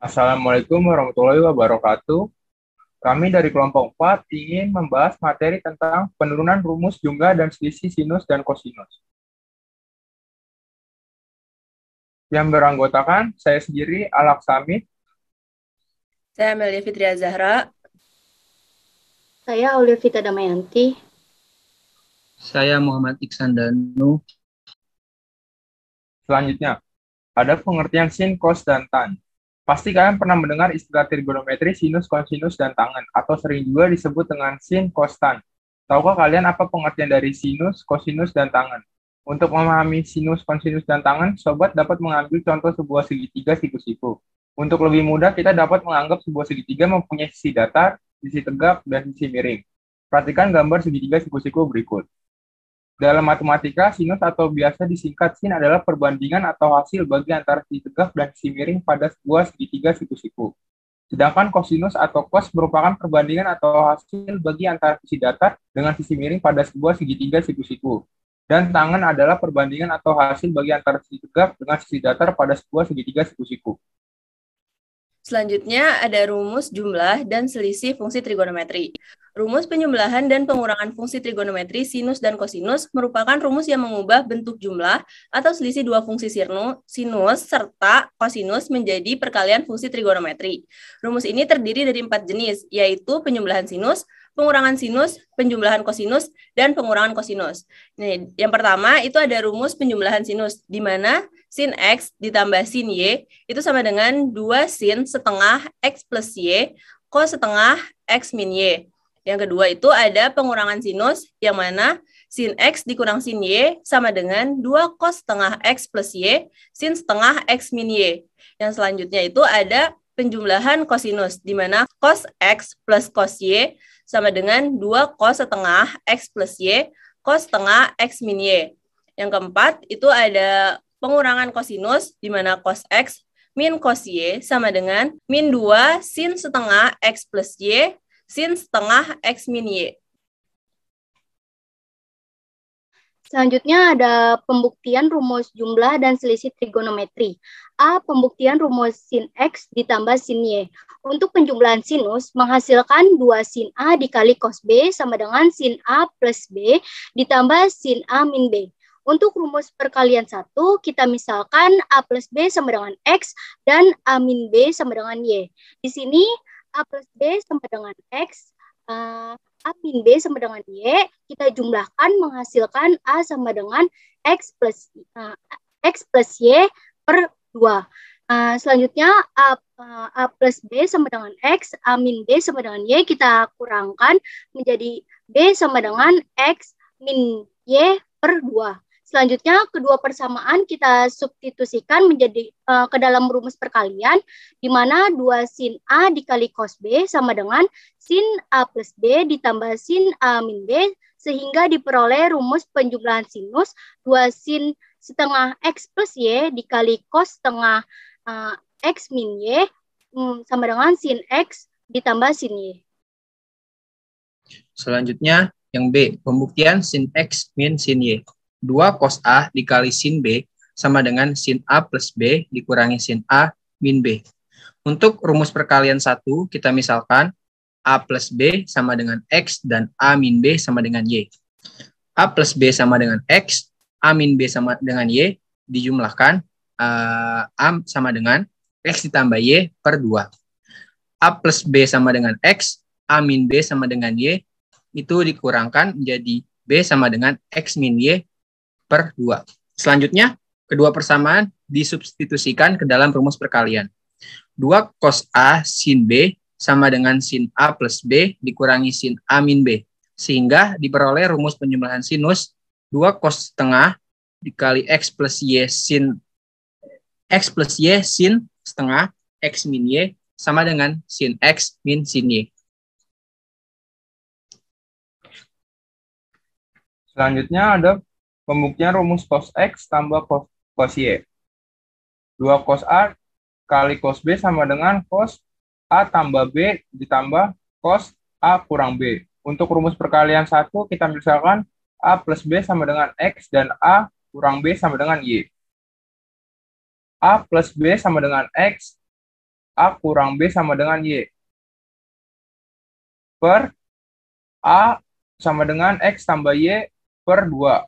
Assalamualaikum warahmatullahi wabarakatuh. Kami dari kelompok 4 ingin membahas materi tentang penurunan rumus jumlah dan selisih sinus dan kosinus. Yang beranggotakan saya sendiri, Alak Samit, Saya Amelia Fitria Zahra. Saya Aulivita Damayanti. Saya Muhammad Iksan Danu. Selanjutnya, ada pengertian sin, cos, dan tan. Pasti kalian pernah mendengar istilah trigonometri sinus, kosinus, dan tangen, atau sering juga disebut dengan sin, cos, tan. Tahukah kalian apa pengertian dari sinus, kosinus, dan tangen? Untuk memahami sinus, kosinus, dan tangen, sobat dapat mengambil contoh sebuah segitiga siku-siku. Untuk lebih mudah, kita dapat menganggap sebuah segitiga mempunyai sisi datar, sisi tegak, dan sisi miring. Perhatikan gambar segitiga siku-siku berikut. Dalam matematika, sinus atau biasa disingkat sin adalah perbandingan atau hasil bagi antara sisi tegak dan sisi miring pada sebuah segitiga siku-siku. Sedangkan kosinus atau cos merupakan perbandingan atau hasil bagi antara sisi datar dengan sisi miring pada sebuah segitiga siku-siku. Dan tangen adalah perbandingan atau hasil bagi antara sisi tegak dengan sisi datar pada sebuah segitiga siku-siku. Selanjutnya ada rumus jumlah dan selisih fungsi trigonometri. Rumus penjumlahan dan pengurangan fungsi trigonometri sinus dan kosinus merupakan rumus yang mengubah bentuk jumlah atau selisih dua fungsi sinus serta kosinus menjadi perkalian fungsi trigonometri. Rumus ini terdiri dari 4 jenis, yaitu penjumlahan sinus, pengurangan sinus, penjumlahan kosinus, dan pengurangan kosinus. Nih, yang pertama itu ada rumus penjumlahan sinus, di mana sin X ditambah sin Y itu sama dengan 2 sin setengah X plus Y cos setengah X min Y. Yang kedua itu ada pengurangan sinus, yang mana sin X dikurang sin Y sama dengan 2 cos setengah X plus Y sin setengah X min Y. Yang selanjutnya itu ada penjumlahan kosinus, di mana cos X plus cos Y sama dengan 2 cos setengah X plus Y cos setengah X min Y. Yang keempat itu ada pengurangan kosinus, di mana cos X min cos Y sama dengan min 2 sin setengah X plus Y sin setengah X min Y. Selanjutnya ada pembuktian rumus jumlah dan selisih trigonometri. A. Pembuktian rumus sin X ditambah sin Y. Untuk penjumlahan sinus, menghasilkan 2 sin A dikali cos B sama dengan sin A plus B ditambah sin A min B. Untuk rumus perkalian 1, kita misalkan A plus B sama dengan X dan A min B sama dengan Y. Di sini A plus B sama dengan X, A min B sama dengan Y, kita jumlahkan menghasilkan A sama dengan X plus Y per 2. Selanjutnya A plus B sama dengan X, A min B sama dengan Y, kita kurangkan menjadi B sama dengan X min Y per 2. Selanjutnya, kedua persamaan kita substitusikan menjadi ke dalam rumus perkalian, di mana 2 sin A dikali cos B sama dengan sin A plus B ditambah sin A min B, sehingga diperoleh rumus penjumlahan sinus 2 sin setengah X plus Y dikali cos setengah X min Y sama dengan sin X ditambah sin Y. Selanjutnya, yang B, pembuktian sin X min sin Y. 2 cos A dikali sin B sama dengan sin A plus B dikurangi sin A min B. Untuk rumus perkalian 1, kita misalkan A plus B sama dengan X dan A min B sama dengan Y. A plus B sama dengan X, A min B sama dengan Y, dijumlahkan A sama dengan X ditambah Y per 2. A plus B sama dengan X, A min B sama dengan Y, itu dikurangkan menjadi B sama dengan X min Y per 2. Selanjutnya, kedua persamaan disubstitusikan ke dalam rumus perkalian. 2 cos A sin B sama dengan sin A plus B dikurangi sin A min B. Sehingga diperoleh rumus penjumlahan sinus 2 cos setengah dikali X plus Y sin setengah X min Y sama dengan sin X min sin Y. Selanjutnya ada pembuktian rumus cos X tambah cos Y. 2 cos A kali cos B sama dengan cos A tambah B ditambah cos A kurang B. Untuk rumus perkalian 1, kita misalkan A plus B sama dengan X dan A kurang B sama dengan Y. A plus B sama dengan X A kurang B sama dengan Y. Per A sama dengan X tambah Y per 2.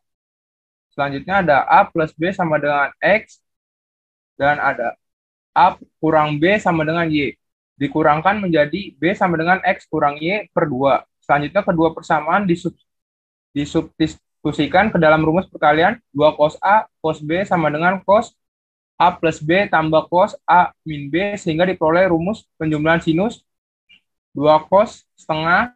Selanjutnya ada A plus B sama dengan X, dan ada A kurang B sama dengan Y. Dikurangkan menjadi B sama dengan X kurang Y per 2. Selanjutnya kedua persamaan disubstitusikan ke dalam rumus perkalian 2 cos A, cos B sama dengan cos A plus B tambah cos A min B, sehingga diperoleh rumus penjumlahan sinus 2 cos setengah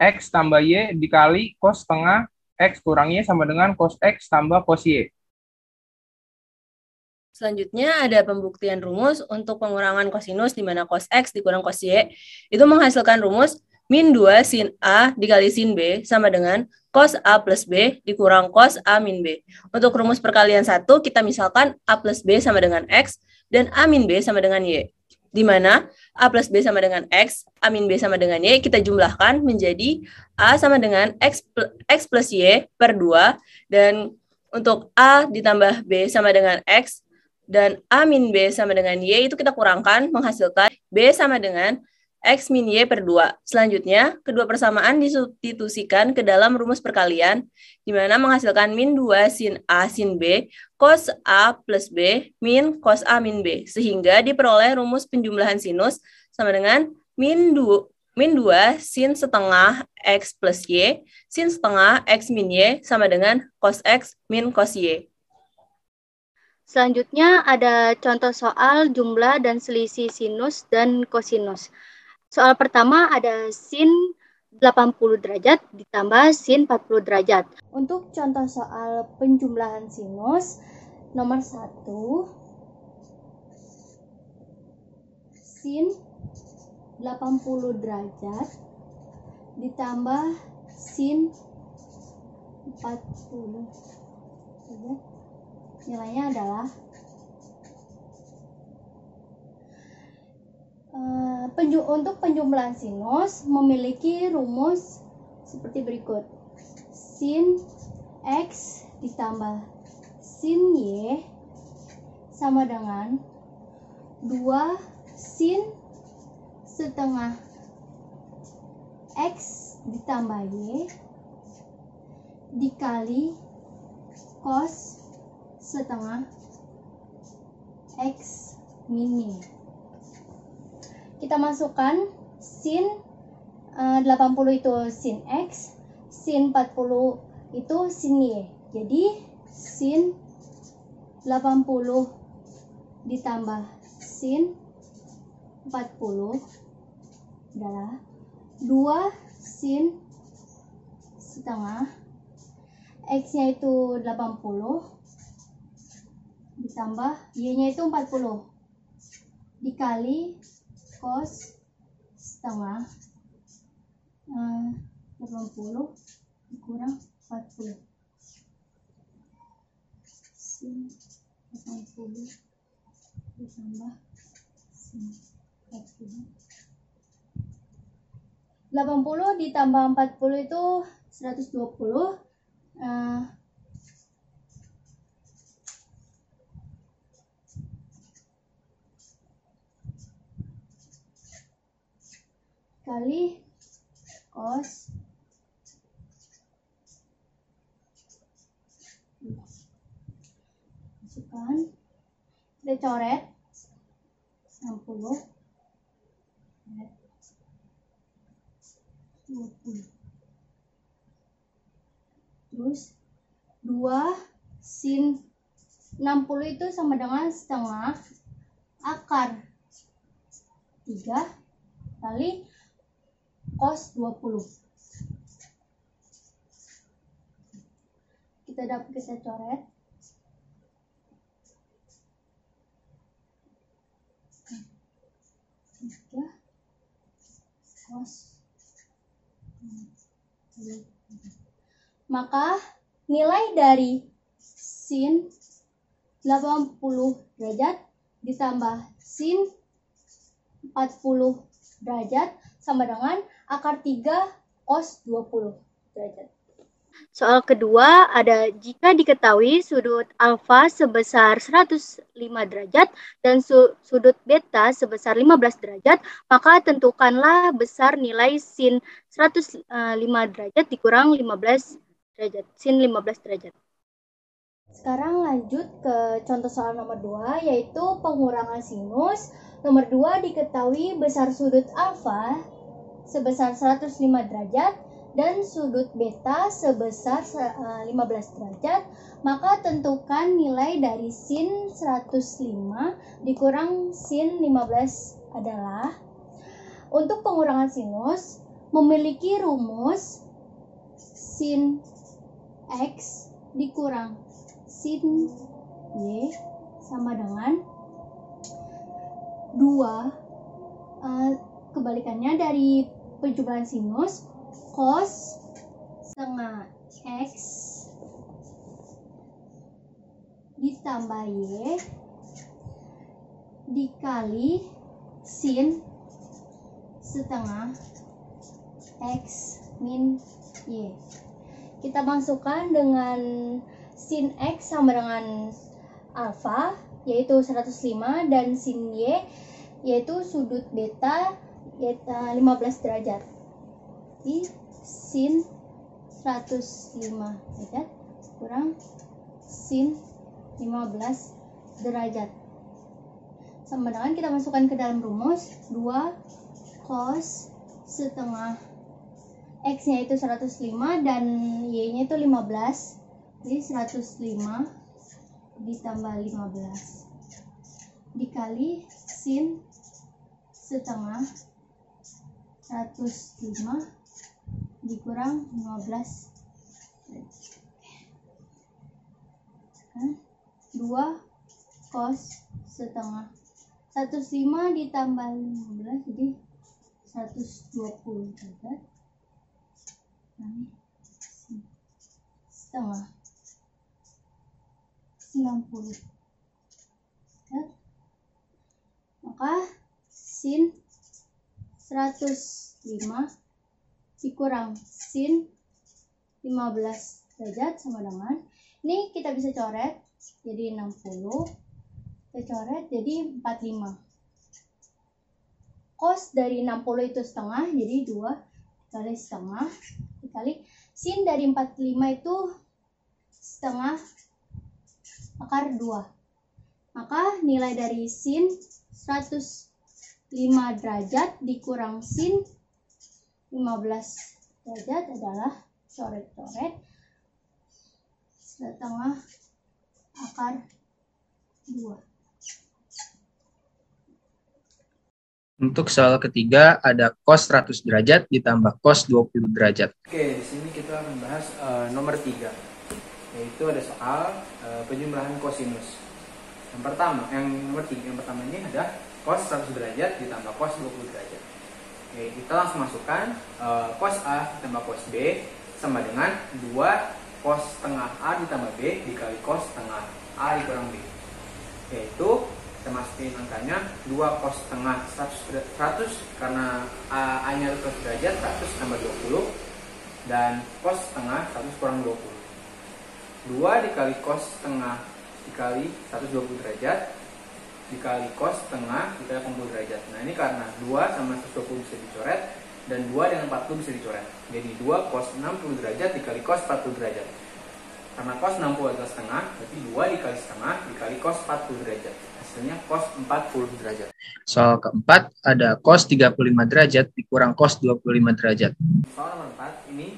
X tambah Y dikali cos setengah X kurang Y sama dengan cos X tambah cos Y. Selanjutnya ada pembuktian rumus untuk pengurangan kosinus di mana cos X dikurang cos Y itu menghasilkan rumus min 2 sin A dikali sin B sama dengan cos A plus B dikurang cos A min B. Untuk rumus perkalian 1 kita misalkan A plus B sama dengan X dan A min B sama dengan Y. Di mana A plus B sama dengan X, A min B sama dengan Y kita jumlahkan menjadi A sama dengan X plus Y per 2, dan untuk A ditambah B sama dengan X dan A min B sama dengan Y itu kita kurangkan menghasilkan B sama dengan X min Y per 2. Selanjutnya, kedua persamaan disubstitusikan ke dalam rumus perkalian, di mana menghasilkan min 2 sin A sin B cos A plus B min cos A min B, sehingga diperoleh rumus penjumlahan sinus sama dengan min 2 sin setengah X plus Y sin setengah X min Y sama dengan cos X min cos Y. Selanjutnya ada contoh soal jumlah dan selisih sinus dan kosinus. Soal pertama ada sin 80 derajat ditambah sin 40 derajat. Untuk contoh soal penjumlahan sinus, nomor 1, sin 80 derajat ditambah sin 40 derajat. Nilainya adalah untuk penjumlahan sinus memiliki rumus seperti berikut. Sin X ditambah sin Y sama dengan 2 sin setengah X ditambah Y dikali cos setengah X min Y. Kita masukkan sin 80 itu sin X, sin 40 itu sin Y. Jadi sin 80 ditambah sin 40 adalah 2 sin setengah X-nya itu 80 ditambah Y-nya itu 40 dikali cos setengah 80 dikurang 40 sin 80 ditambah sin 40. 80 ditambah 40 itu 120. Kali cos masukkan, kita coret 60 20, terus 2 sin 60 itu sama dengan setengah akar 3 kali cos 20. Kita coret. Tiga cos. Maka nilai dari sin 80 derajat ditambah sin 40 derajat sama dengan akar 3 cos 20 derajat. Soal kedua ada jika diketahui sudut alfa sebesar 105 derajat dan sudut beta sebesar 15 derajat, maka tentukanlah besar nilai sin 105 derajat dikurang 15 derajat, sin 15 derajat. Sekarang lanjut ke contoh soal nomor 2, yaitu pengurangan sinus. Nomor 2 diketahui besar sudut alfa sebesar 105 derajat dan sudut beta sebesar 15 derajat, maka tentukan nilai dari sin 105 dikurang sin 15 adalah, untuk pengurangan sinus memiliki rumus sin X dikurang sin Y sama dengan 2, kebalikannya dari penjumlahan sinus, cos setengah X ditambah Y dikali sin setengah X min Y. Kita masukkan dengan sin X sama dengan alfa, yaitu 105, dan sin Y, yaitu sudut beta, yaitu 15 derajat. Di sin 105 derajat kurang sin 15 derajat. Sama dengan kita masukkan ke dalam rumus 2 cos setengah X-nya itu 105 dan Y-nya itu 15. Jadi 105 ditambah 15 dikali sin setengah 105 dikurang 15. 2 cos setengah 105 ditambah 15 jadi 120 derajat. Setengah 90. Maka sin 105 dikurang sin 15 derajat sama dengan, ini kita bisa coret jadi 60, kita coret jadi 45. Cos dari 60 itu setengah, jadi 2 kali setengah dikali sin dari 45 itu setengah akar 2. Maka nilai dari sin 105 derajat dikurang sin 15 derajat adalah, coret-coret, setengah akar 2. Untuk soal ketiga ada cos 100 derajat ditambah cos 20 derajat. Oke, di sini kita akan bahas nomor 3, yaitu ada soal penjumlahan kosinus. Yang pertama ini ada cos 100 derajat ditambah cos 20 derajat. Oke, kita langsung masukkan cos A ditambah cos B sama dengan 2 cos setengah A ditambah B dikali cos setengah A dikurang B. Yaitu kita masukin angkanya 2 cos setengah 100 karena A-nya 100 derajat, 100 tambah 20 dan cos setengah 100 kurang 20. 2 dikali cos setengah dikali 120 derajat dikali cos setengah dikali 80 derajat. Nah ini karena 2 sama 120 bisa dicoret dan 2 dengan 40 bisa dicoret. Jadi 2 cos 60 derajat dikali cos 40 derajat. Karena cos 60 adalah setengah, berarti 2 dikali setengah dikali cos 40 derajat. Hasilnya cos 40 derajat. Soal keempat ada cos 35 derajat dikurang cos 25 derajat. Soal nomor 4 ini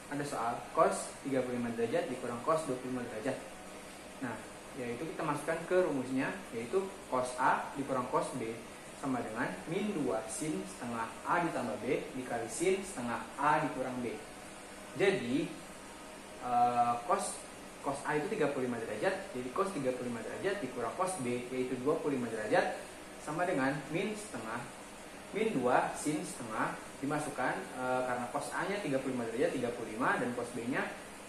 ada soal cos 35 derajat dikurang cos 25 derajat. Nah, yaitu kita masukkan ke rumusnya, yaitu cos A dikurang cos B sama dengan min 2 sin setengah A ditambah B dikali sin setengah A dikurang B. Jadi cos A itu 35 derajat, jadi cos 35 derajat dikurang cos B yaitu 25 derajat sama dengan min 2 sin setengah dimasukkan karena cos A nya 35 derajat 35 dan cos B nya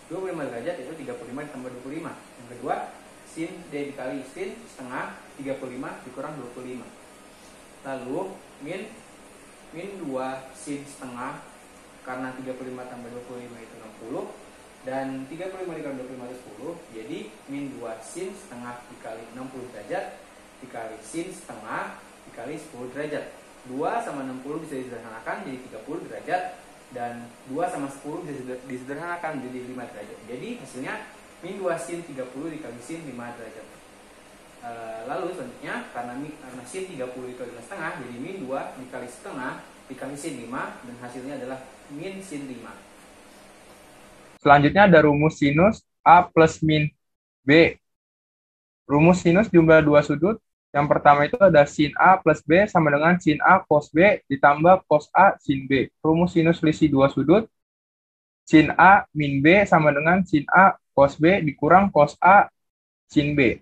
25 derajat itu 35 ditambah 25. Yang kedua sin D dikali sin setengah 35 dikurang 25. Lalu min 2 sin setengah karena 35 tambah 25 itu 60 Dan 35 dikali 25 itu 10, jadi min 2 sin setengah dikali 60 derajat dikali sin setengah dikali 10 derajat. 2 sama 60 bisa disederhanakan jadi 30 derajat, dan 2 sama 10 bisa disederhanakan jadi 5 derajat. Jadi hasilnya min 2 sin 30 dikali sin 5 derajat. Lalu selanjutnya karena sin 30 dikali 5 setengah, jadi min 2 dikali setengah dikali sin 5, dan hasilnya adalah min sin 5. Selanjutnya ada rumus sinus A plus min B. Rumus sinus jumlah dua sudut. Yang pertama itu ada sin A plus B sama dengan sin A cos B ditambah cos A sin B. Rumus sinus selisih dua sudut. Sin A min B sama dengan sin A cos B dikurang cos A sin B.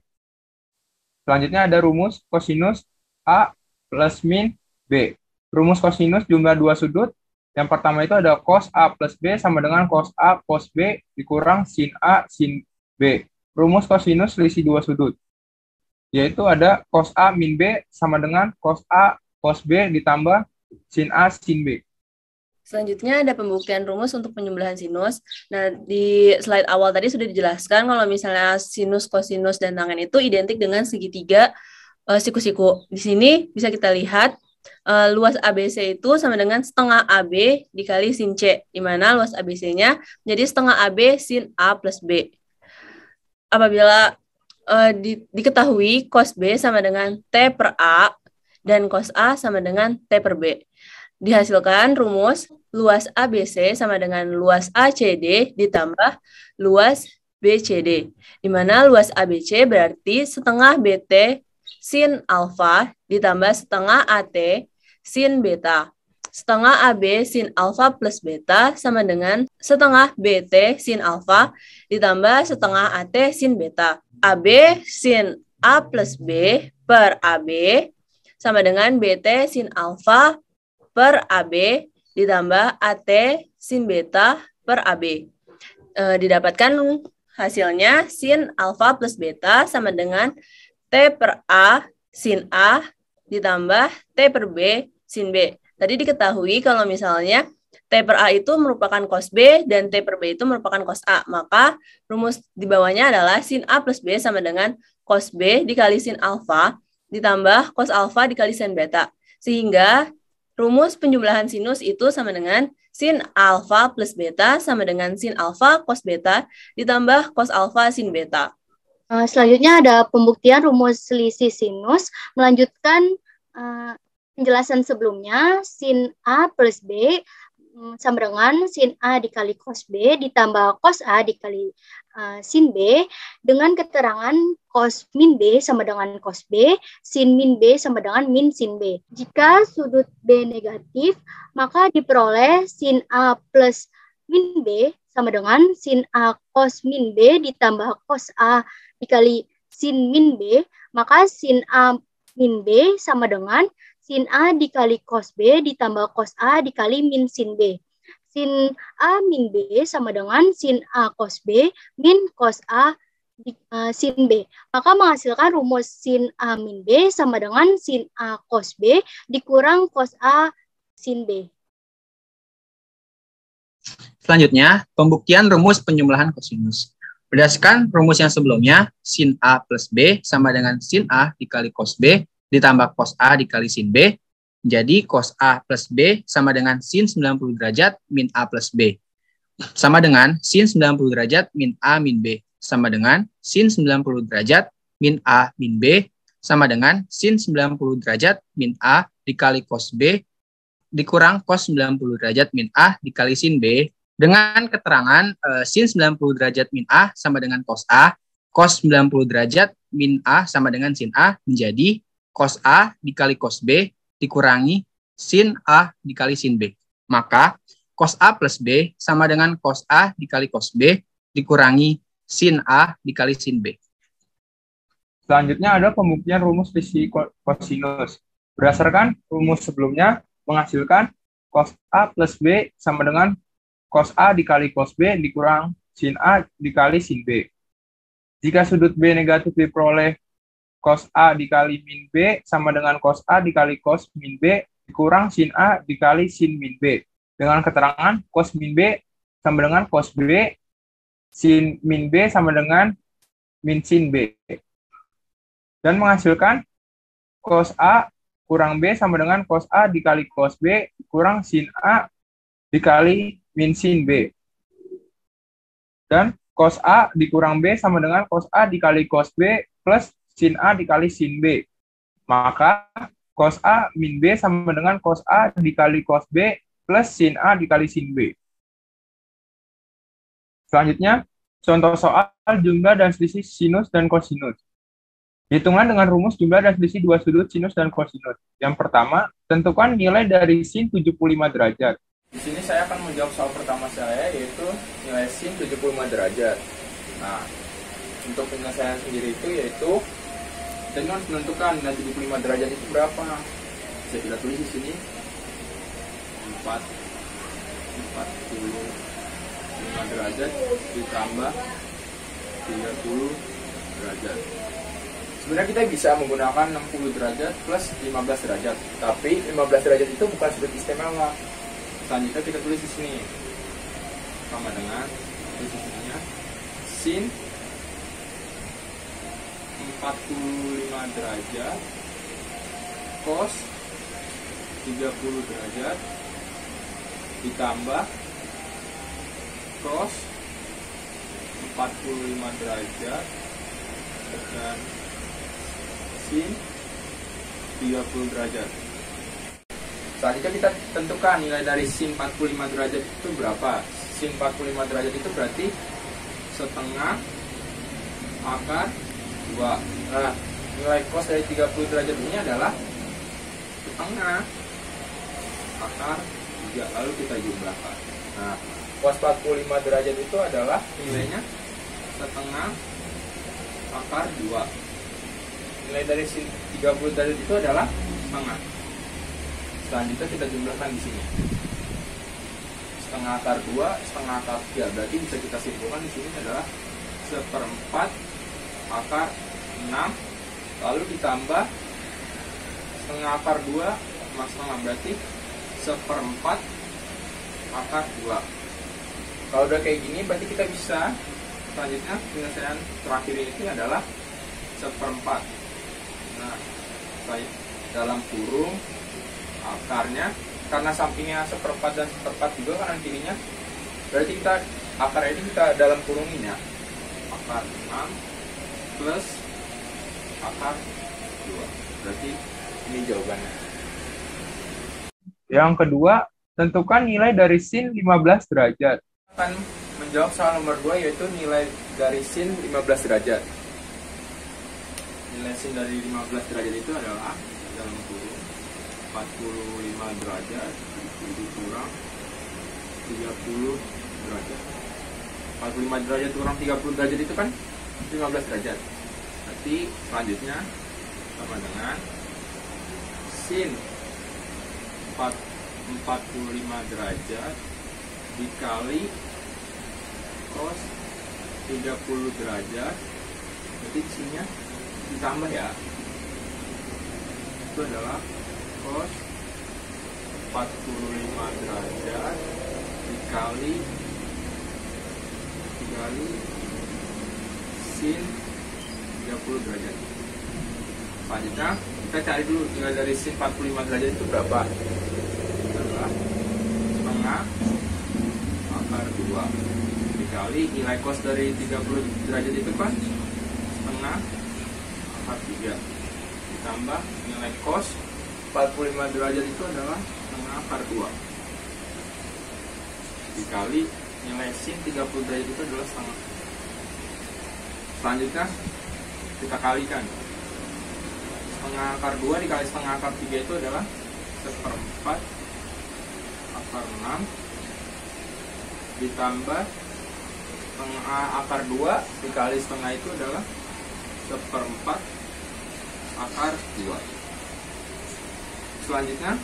Selanjutnya ada rumus kosinus A plus min B. Rumus kosinus jumlah dua sudut. Yang pertama itu ada cos A plus B sama dengan cos A cos B dikurang sin A sin B. Rumus kosinus selisih dua sudut, yaitu ada cos A min B sama dengan cos A cos B ditambah sin A sin B. Selanjutnya ada pembuktian rumus untuk penjumlahan sinus. Nah, di slide awal tadi sudah dijelaskan kalau misalnya sinus, kosinus, dan tangen itu identik dengan segitiga siku-siku. Di sini bisa kita lihat luas ABC itu sama dengan setengah AB dikali sin C, di mana luas ABC-nya menjadi setengah AB sin A plus B. Apabila diketahui cos B sama dengan T per A dan cos A sama dengan T per B. Dihasilkan rumus luas ABC sama dengan luas ACD ditambah luas BCD, di mana luas ABC berarti setengah BT sin alfa ditambah setengah AT sin beta. Setengah AB sin alfa plus beta sama dengan setengah BT sin alfa ditambah setengah AT sin beta. AB sin A plus B per AB sama dengan BT sin alfa per AB ditambah AT sin beta per AB. Didapatkan hasilnya sin alfa plus beta sama dengan T per A sin A ditambah T per B sin B. Tadi diketahui kalau misalnya T per A itu merupakan cos B dan T per B itu merupakan cos A. Maka rumus di bawahnya adalah sin A plus B sama dengan cos B dikali sin alfa ditambah cos alfa dikali sin beta. Sehingga rumus penjumlahan sinus itu sama dengan sin alfa plus beta sama dengan sin alfa cos beta ditambah cos alfa sin beta. Selanjutnya ada pembuktian rumus selisih sinus. Melanjutkan penjelasan sebelumnya, sin A plus B sama dengan sin A dikali cos B ditambah cos A dikali sin B dengan keterangan cos min B sama dengan cos B, sin min B sama dengan min sin B. Jika sudut B negatif, maka diperoleh sin A plus min B sama dengan sin A cos min B ditambah cos A dikali sin min B, maka sin A min B sama dengan sin A dikali cos B ditambah cos A dikali min sin B. Sin A min B sama dengan sin A cos B min cos A sin B. Maka menghasilkan rumus sin A min B sama dengan sin A cos B dikurang cos A sin B. Selanjutnya, pembuktian rumus penjumlahan kosinus. Berdasarkan rumus yang sebelumnya, sin A plus B sama dengan sin A dikali cos B ditambah cos A dikali sin B. Jadi cos A plus B sama dengan sin 90 derajat min A plus B. Sama dengan sin 90 derajat min A min B. Sama dengan sin 90 derajat min A min B. Sama dengan sin 90 derajat min A dikali cos B dikurang cos 90 derajat min A dikali sin B. Dengan keterangan sin 90 derajat min A sama dengan cos A, cos 90 derajat min A sama dengan sin A menjadi cos A dikali cos B dikurangi sin A dikali sin B. Maka cos A plus B sama dengan cos A dikali cos B dikurangi sin A dikali sin B. Selanjutnya ada pembuktian rumus selisih kosinus. Berdasarkan rumus sebelumnya menghasilkan cos A plus B sama dengan cos A dikali cos B dikurang sin A dikali sin B. Jika sudut B negatif diperoleh cos A dikali min B sama dengan cos A dikali cos min B dikurang sin A dikali sin min B. Dengan keterangan cos min B sama dengan cos B sin min B sama dengan min sin B. Dan menghasilkan cos A kurang B sama dengan cos A dikali cos B kurang sin A dikali min sin B. Dan cos A dikurang B sama dengan cos A dikali cos B plus sin A dikali sin B. Maka cos A min B sama dengan cos A dikali cos B plus sin A dikali sin B. Selanjutnya, contoh soal jumlah dan selisih sinus dan kosinus. Hitunglah dengan rumus jumlah dan selisih dua sudut sinus dan kosinus. Yang pertama, tentukan nilai dari sin 75 derajat. Di sini saya akan menjawab soal pertama saya, yaitu nilai sin 75 derajat. Nah, untuk penyelesaian sendiri itu yaitu kita harus menentukan nilai 75 derajat itu berapa. Bisa kita tulis di sini 45 derajat ditambah 30 derajat. Sebenarnya kita bisa menggunakan 60 derajat plus 15 derajat, tapi 15 derajat itu bukan sudut istimewa. Selanjutnya kita tulis di sini sama dengan posisinya sin 45 derajat cos 30 derajat ditambah cos 45 derajat dan sin 30 derajat. Selanjutnya kita tentukan nilai dari sin 45 derajat itu berapa. Sin 45 derajat itu berarti setengah akar 2. Nah, nilai cos dari 30 derajat ini adalah setengah akar 3. Lalu kita jumlahkan. Nah, cos 45 derajat itu adalah nilainya setengah akar 2. Nilai dari sin 30 derajat itu adalah setengah. Selanjutnya kita jumlahkan di sini. Setengah akar 2, setengah akar 3. Berarti bisa kita simpulkan di sini adalah seperempat akar 6. Lalu ditambah setengah akar 2 sama setengah, berarti seperempat akar 2. Kalau udah kayak gini berarti kita bisa selanjutnya penyelesaian terakhir ini adalah seperempat. Nah, dalam kurung akarnya, karena sampingnya seperempat dan seperempat juga kanan kirinya, berarti kita akar ini kita dalam kurungin ya, akar 6 plus akar 2. Berarti ini jawabannya. Yang kedua, tentukan nilai dari sin 15 derajat. Akan menjawab soal nomor 2, yaitu nilai dari sin 15 derajat. Nilai sin dari 15 derajat itu adalah dalam kurung 45 derajat dikurang 30 derajat. 45 derajat kurang 30 derajat itu kan 15 derajat. Berarti selanjutnya sama dengan sin 45 derajat dikali cos 30 derajat. Berarti isinya ditambah ya. Itu adalah cos 45 derajat dikali sin 30 derajat. Selanjutnya kita cari dulu nilai dari sin 45 derajat itu berapa. Adalah setengah akar 2 dikali nilai cos dari 30 derajat itu kan setengah akar 3 ditambah nilai cos 45 derajat itu adalah setengah akar 2 dikali nilai sin 30 derajat itu adalah setengah. Selanjutnya kita kalikan. Setengah akar 2 dikali setengah akar 3 itu adalah seperempat akar 6 ditambah setengah akar 2 dikali setengah itu adalah seperempat akar 2. Selanjutnya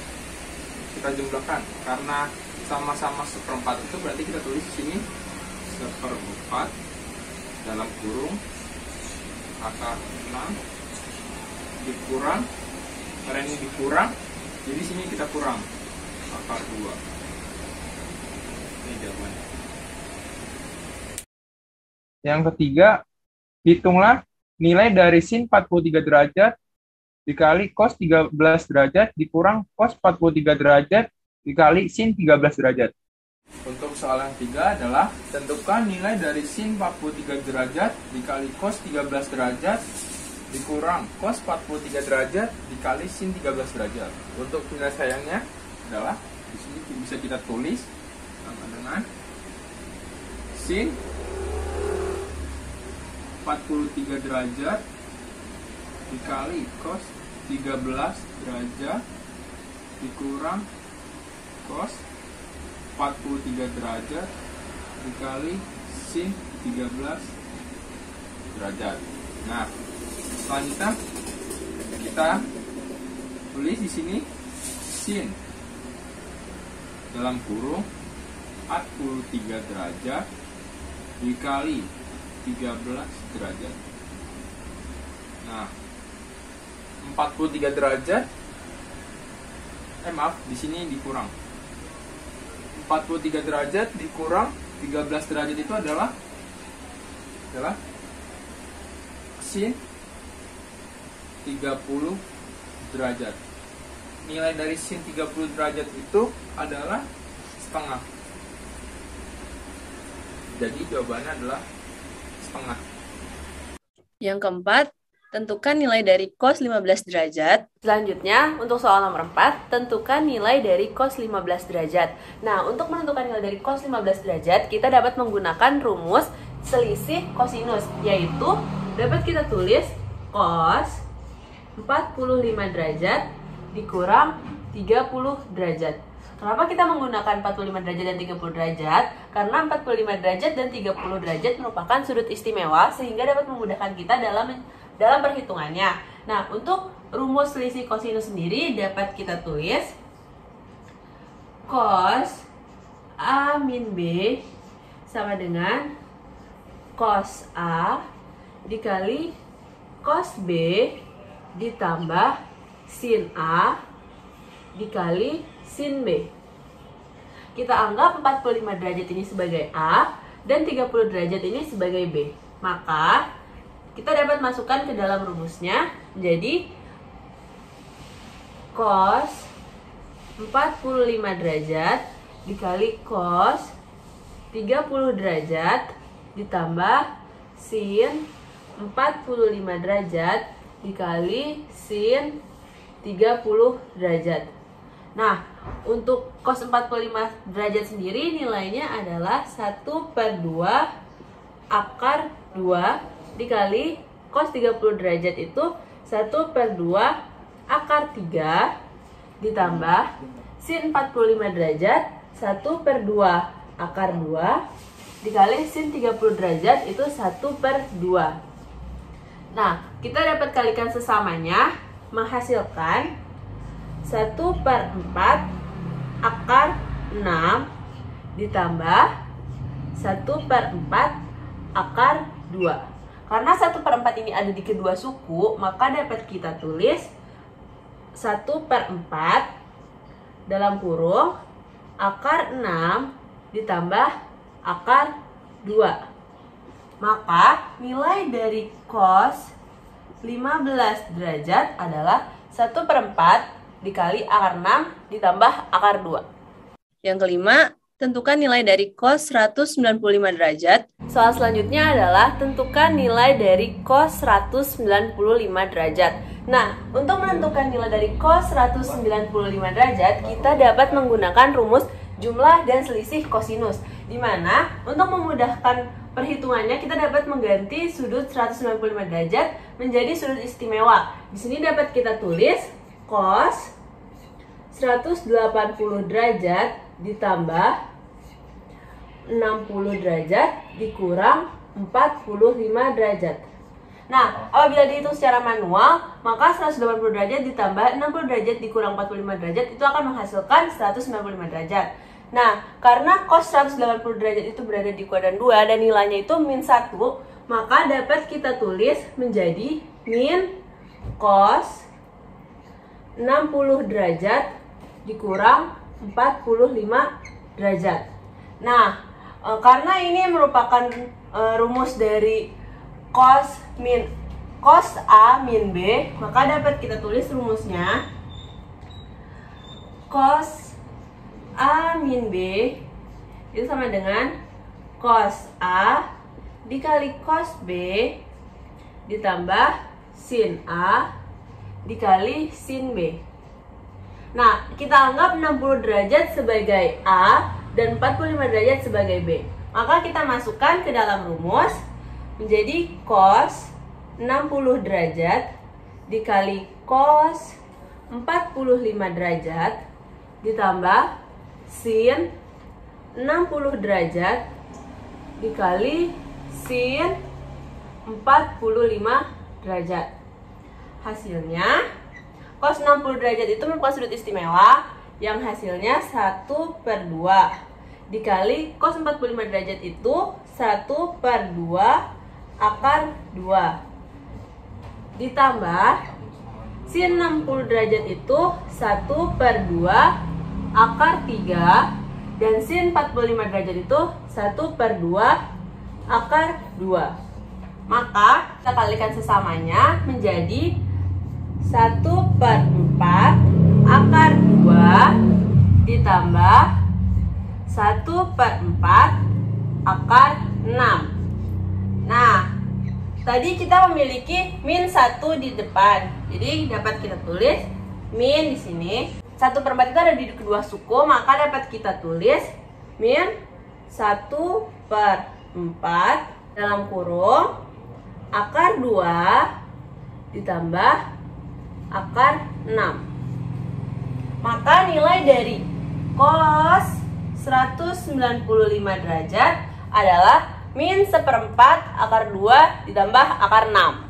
kita jumlahkan, karena sama-sama seperempat itu berarti kita tulis di sini seperempat dalam kurung akar 6 dikurang, karena ini dikurang, jadi sini kita kurang akar 2. Ini jawabannya. Yang ketiga, hitunglah nilai dari sin 43 derajat dikali cos 13 derajat dikurang cos 43 derajat dikali sin 13 derajat. Untuk soal yang ketiga adalah tentukan nilai dari sin 43 derajat dikali cos 13 derajat dikurang cos 43 derajat dikali sin 13 derajat. Untuk penyelesaiannya adalah di sini bisa kita tulis sama dengan sin 43 derajat dikali cos 13 derajat dikurang cos 43 derajat dikali sin 13 derajat. Nah, selanjutnya kita tulis di sini sin dalam kurung 43 derajat dikali 13 derajat. Nah, 43 derajat di sini dikurang 43 derajat dikurang 13 derajat itu adalah sin 30 derajat. Nilai dari sin 30 derajat itu adalah setengah. Jadi jawabannya adalah setengah. Yang keempat, tentukan nilai dari cos 15 derajat. Selanjutnya, untuk soal nomor 4, tentukan nilai dari cos 15 derajat. Nah, untuk menentukan nilai dari cos 15 derajat, kita dapat menggunakan rumus selisih kosinus, yaitu dapat kita tulis cos 45 derajat dikurang 30 derajat. Kenapa kita menggunakan 45 derajat dan 30 derajat? Karena 45 derajat dan 30 derajat merupakan sudut istimewa sehingga dapat memudahkan kita dalam perhitungannya. Nah, untuk rumus selisih kosinus sendiri dapat kita tulis cos A min B sama dengan cos A dikali cos B ditambah sin A dikali sin B. Kita anggap 45 derajat ini sebagai A dan 30 derajat ini sebagai B. Maka kita dapat masukkan ke dalam rumusnya. Jadi cos 45 derajat dikali cos 30 derajat ditambah sin 45 derajat dikali sin 30 derajat. Nah, untuk cos 45 derajat sendiri nilainya adalah 1/2 akar 2 dikali cos 30 derajat itu 1/2 akar 3 ditambah sin 45 derajat 1/2 akar 2 dikali sin 30 derajat itu 1/2. Nah, kita dapat kalikan sesamanya menghasilkan 1/4 akar 6 ditambah 1/4 akar 2. Karena 1/4 ini ada di kedua suku, maka dapat kita tulis 1/4 dalam kurung akar 6 ditambah akar 2. Maka nilai dari cos 15 derajat adalah 1/4 dikali akar 6 ditambah akar 2. Yang kelima, tentukan nilai dari cos 195 derajat. Soal selanjutnya adalah tentukan nilai dari cos 195 derajat. Nah, untuk menentukan nilai dari cos 195 derajat, kita dapat menggunakan rumus jumlah dan selisih kosinus. Di mana untuk memudahkan perhitungannya kita dapat mengganti sudut 195 derajat menjadi sudut istimewa. Di sini dapat kita tulis cos 180 derajat ditambah 60 derajat dikurang 45 derajat. Nah, apabila dihitung secara manual, maka 180 derajat ditambah 60 derajat dikurang 45 derajat itu akan menghasilkan 195 derajat. Nah, karena cos 180 derajat itu berada di kuadran 2 dan nilainya itu min 1, maka dapat kita tulis menjadi min cos 60 derajat dikurang 45 derajat. Nah, karena ini merupakan rumus dari cos A min B, maka dapat kita tulis rumusnya cos A min B itu sama dengan cos A dikali cos B ditambah sin A dikali sin B. Nah, kita anggap 60 derajat sebagai A dan 45 derajat sebagai B. Maka kita masukkan ke dalam rumus menjadi cos 60 derajat dikali cos 45 derajat ditambah sin 60 derajat dikali sin 45 derajat. Hasilnya cos 60 derajat itu merupakan sudut istimewa yang hasilnya 1/2 dikali cos 45 derajat itu 1/2 akar 2 ditambah sin 60 derajat itu 1/2 akar 3 dan sin 45 derajat itu 1/2 akar 2. Maka kita kalikan sesamanya menjadi 1/4 akar 2 ditambah 1/4 akar 6. Nah, tadi kita memiliki min 1 di depan. Jadi dapat kita tulis min di sini. 1/4 itu ada di kedua suku, maka dapat kita tulis min 1/4 dalam kurung akar 2 ditambah akar 6. Maka nilai dari cos 195 derajat adalah min 1/4 akar 2 ditambah akar 6.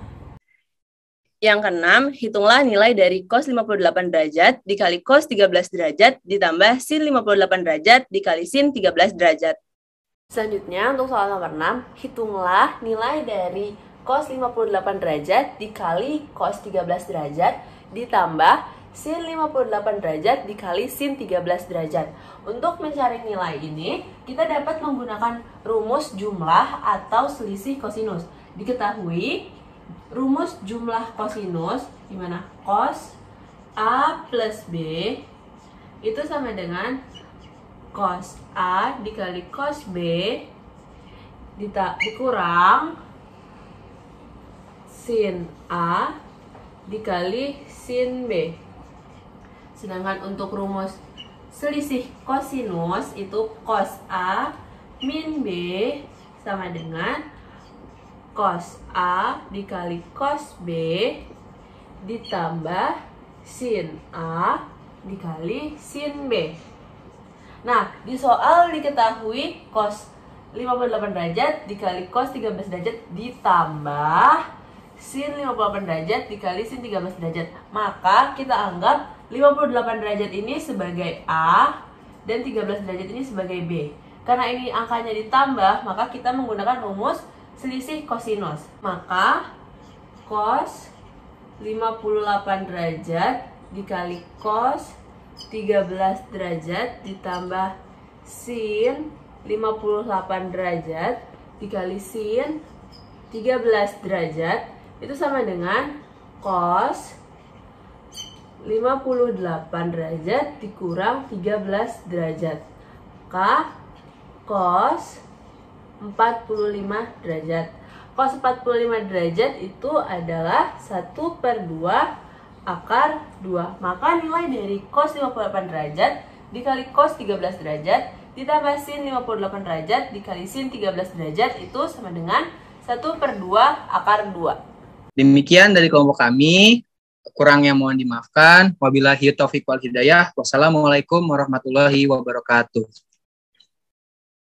Yang keenam, hitunglah nilai dari cos 58 derajat dikali cos 13 derajat ditambah sin 58 derajat dikali sin 13 derajat. Selanjutnya untuk soal nomor 6, hitunglah nilai dari cos 58 derajat dikali cos 13 derajat ditambah sin 58 derajat dikali sin 13 derajat. Untuk mencari nilai ini, kita dapat menggunakan rumus jumlah atau selisih kosinus. Diketahui rumus jumlah kosinus di mana cos A plus B itu sama dengan cos A dikali cos B dikurang sin A dikali sin B. Sedangkan untuk rumus selisih kosinus itu cos A min B sama dengan cos A dikali cos B ditambah sin A dikali sin B. Nah, di soal diketahui cos 58 derajat dikali cos 13 derajat ditambah sin 58 derajat dikali sin 13 derajat. Maka kita anggap 58 derajat ini sebagai A dan 13 derajat ini sebagai B. Karena ini angkanya ditambah, maka kita menggunakan rumus selisih kosinus. Maka cos 58 derajat dikali cos 13 derajat ditambah sin 58 derajat dikali sin 13 derajat itu sama dengan cos 58 derajat dikurang 13 derajat. Maka cos 45 derajat. Cos 45 derajat itu adalah 1/2 akar 2. Maka nilai dari cos 58 derajat dikali cos 13 derajat ditambah sin 58 derajat dikali sin 13 derajat itu sama dengan 1/2 akar 2. Demikian dari kelompok kami. Kurangnya mohon dimaafkan. Wabillahi taufiq wal hidayah. Wassalamualaikum warahmatullahi wabarakatuh.